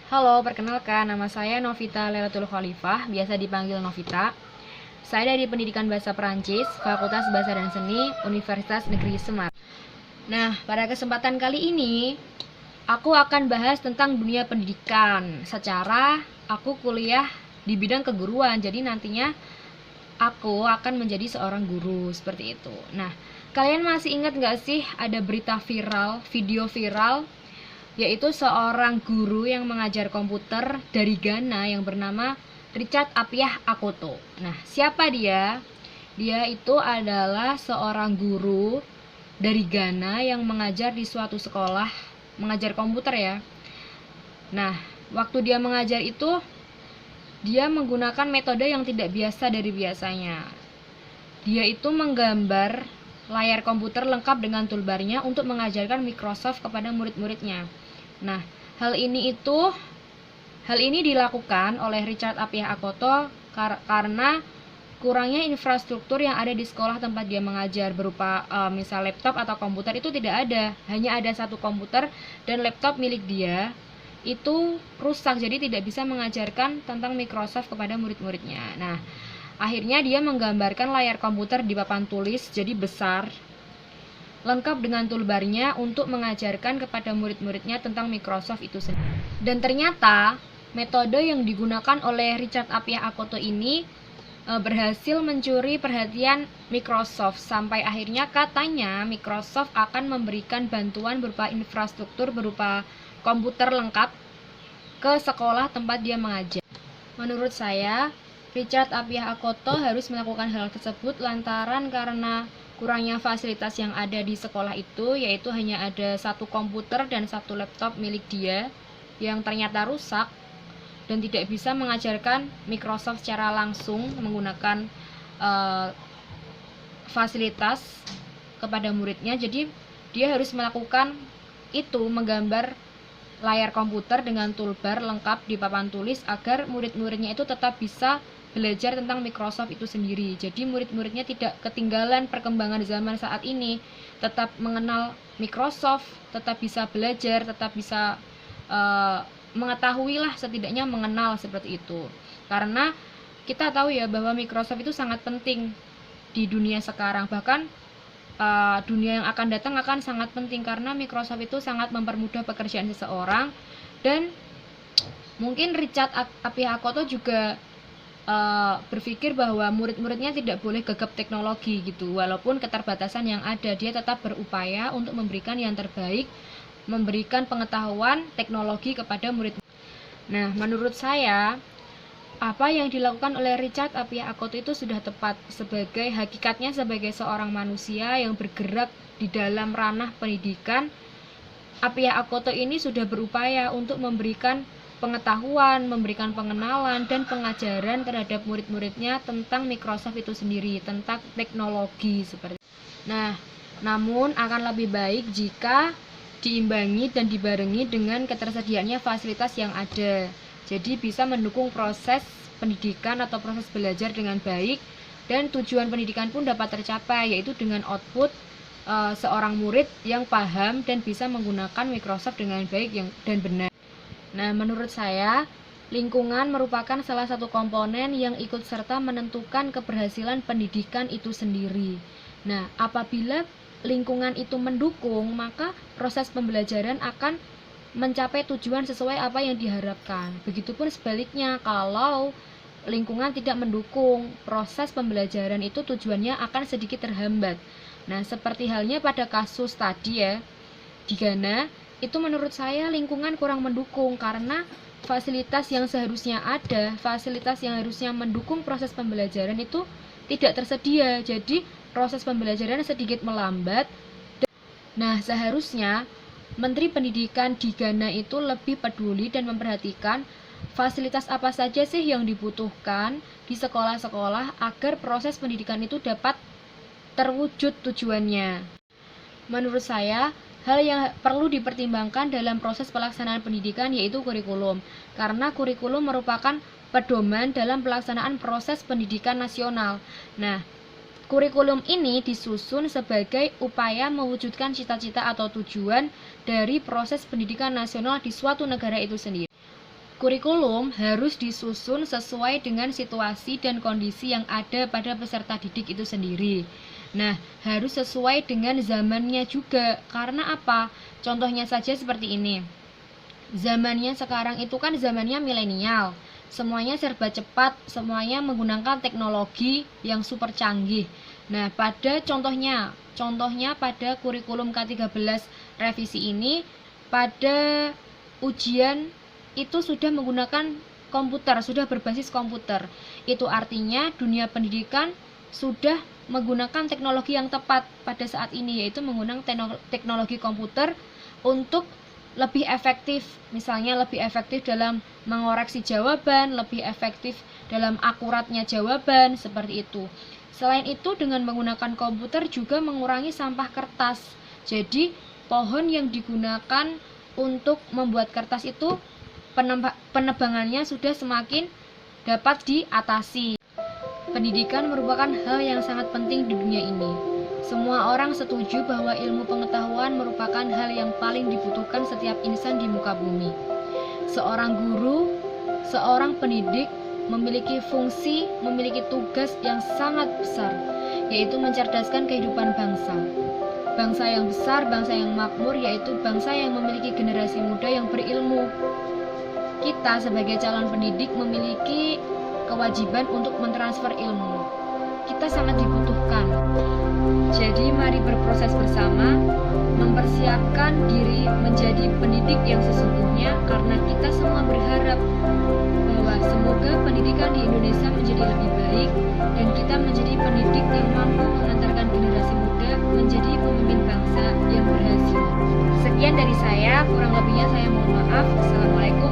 Halo, perkenalkan nama saya Novita Lelatul Khalifah, biasa dipanggil Novita. Saya dari Pendidikan Bahasa Perancis, Fakultas Bahasa dan Seni, Universitas Negeri Semarang. Nah, pada kesempatan kali ini, aku akan bahas tentang dunia pendidikan. Secara aku kuliah di bidang keguruan, jadi nantinya aku akan menjadi seorang guru, seperti itu. Nah, kalian masih ingat nggak sih ada berita viral, video viral, yaitu seorang guru yang mengajar komputer dari Ghana yang bernama Richard Appiah Akoto. Nah, siapa dia? Dia itu adalah seorang guru dari Ghana yang mengajar di suatu sekolah, mengajar komputer ya. Nah, waktu dia mengajar itu, dia menggunakan metode yang tidak biasa dari biasanya. Dia itu menggambar layar komputer lengkap dengan toolbarnya untuk mengajarkan Microsoft kepada murid-muridnya. Nah, hal ini dilakukan oleh Richard Appiah Akoto karena kurangnya infrastruktur yang ada di sekolah tempat dia mengajar berupa misal laptop atau komputer itu tidak ada. Hanya ada satu komputer dan laptop milik dia itu rusak, jadi tidak bisa mengajarkan tentang Microsoft kepada murid-muridnya. Nah, akhirnya dia menggambarkan layar komputer di papan tulis jadi besar, lengkap dengan toolbarnya untuk mengajarkan kepada murid-muridnya tentang Microsoft itu sendiri. Dan ternyata metode yang digunakan oleh Richard Appiah Akoto ini berhasil mencuri perhatian Microsoft, sampai akhirnya katanya Microsoft akan memberikan bantuan berupa infrastruktur berupa komputer lengkap ke sekolah tempat dia mengajar. Menurut saya, Richard Appiah Akoto harus melakukan hal tersebut lantaran karena kurangnya fasilitas yang ada di sekolah itu, yaitu hanya ada satu komputer dan satu laptop milik dia yang ternyata rusak dan tidak bisa mengajarkan Microsoft secara langsung menggunakan fasilitas kepada muridnya. Jadi dia harus melakukan itu, menggambar layar komputer dengan toolbar lengkap di papan tulis agar murid-muridnya itu tetap bisa belajar tentang Microsoft itu sendiri. Jadi murid-muridnya tidak ketinggalan perkembangan zaman saat ini, tetap mengenal Microsoft, tetap bisa belajar, tetap bisa mengetahui lah, setidaknya mengenal seperti itu. Karena kita tahu ya bahwa Microsoft itu sangat penting di dunia sekarang, bahkan dunia yang akan datang akan sangat penting karena Microsoft itu sangat mempermudah pekerjaan seseorang. Dan mungkin Richard Appiah Akoto juga berpikir bahwa murid-muridnya tidak boleh gegap teknologi gitu. Walaupun keterbatasan yang ada, dia tetap berupaya untuk memberikan yang terbaik, memberikan pengetahuan teknologi kepada murid. Nah, menurut saya apa yang dilakukan oleh Richard Appiah Akoto itu sudah tepat. Sebagai hakikatnya sebagai seorang manusia yang bergerak di dalam ranah pendidikan, Appiah Akoto ini sudah berupaya untuk memberikan pengetahuan, memberikan pengenalan dan pengajaran terhadap murid-muridnya tentang Microsoft itu sendiri, tentang teknologi seperti. Nah, namun akan lebih baik jika diimbangi dan dibarengi dengan ketersediaannya fasilitas yang ada. Jadi bisa mendukung proses pendidikan atau proses belajar dengan baik, dan tujuan pendidikan pun dapat tercapai, yaitu dengan output seorang murid yang paham dan bisa menggunakan Microsoft dengan baik dan benar. Nah, menurut saya, lingkungan merupakan salah satu komponen yang ikut serta menentukan keberhasilan pendidikan itu sendiri. Nah, apabila lingkungan itu mendukung, maka proses pembelajaran akan mencapai tujuan sesuai apa yang diharapkan. Begitupun sebaliknya, kalau lingkungan tidak mendukung, proses pembelajaran itu tujuannya akan sedikit terhambat. Nah, seperti halnya pada kasus tadi ya, di Ghana, itu menurut saya lingkungan kurang mendukung karena fasilitas yang seharusnya ada, fasilitas yang harusnya mendukung proses pembelajaran itu tidak tersedia. Jadi proses pembelajaran sedikit melambat. Nah, seharusnya Menteri Pendidikan di Ghana itu lebih peduli dan memperhatikan fasilitas apa saja sih yang dibutuhkan di sekolah-sekolah agar proses pendidikan itu dapat terwujud tujuannya. Menurut saya, hal yang perlu dipertimbangkan dalam proses pelaksanaan pendidikan yaitu kurikulum, karena kurikulum merupakan pedoman dalam pelaksanaan proses pendidikan nasional. Nah, kurikulum ini disusun sebagai upaya mewujudkan cita-cita atau tujuan dari proses pendidikan nasional di suatu negara itu sendiri. Kurikulum harus disusun sesuai dengan situasi dan kondisi yang ada pada peserta didik itu sendiri. Nah, harus sesuai dengan zamannya juga. Karena apa? Contohnya saja seperti ini. Zamannya sekarang itu kan zamannya milenial. Semuanya serba cepat, semuanya menggunakan teknologi yang super canggih. Nah, pada contohnya pada kurikulum K13 revisi ini, pada ujian itu sudah menggunakan komputer, sudah berbasis komputer. Itu artinya dunia pendidikan sudah menggunakan teknologi yang tepat pada saat ini, yaitu menggunakan teknologi komputer untuk lebih efektif, misalnya lebih efektif dalam mengoreksi jawaban, lebih efektif dalam akuratnya jawaban, seperti itu. Selain itu, dengan menggunakan komputer juga mengurangi sampah kertas. Jadi, pohon yang digunakan untuk membuat kertas itu penebangannya sudah semakin dapat diatasi. Pendidikan merupakan hal yang sangat penting di dunia ini. Semua orang setuju bahwa ilmu pengetahuan merupakan hal yang paling dibutuhkan setiap insan di muka bumi. Seorang guru, seorang pendidik memiliki fungsi, memiliki tugas yang sangat besar, yaitu mencerdaskan kehidupan bangsa. Bangsa yang besar, bangsa yang makmur, yaitu bangsa yang memiliki generasi muda yang berilmu. Kita sebagai calon pendidik memiliki kewajiban untuk mentransfer ilmu. Kita sangat dibutuhkan. Jadi mari berproses bersama, mempersiapkan diri menjadi pendidik yang sesungguhnya, karena kita semua berharap bahwa semoga pendidikan di Indonesia menjadi lebih baik dan kita menjadi pendidik yang mampu mengantarkan generasi muda menjadi pemimpin bangsa yang berhasil. Sekian dari saya, kurang lebihnya saya mohon maaf. Assalamualaikum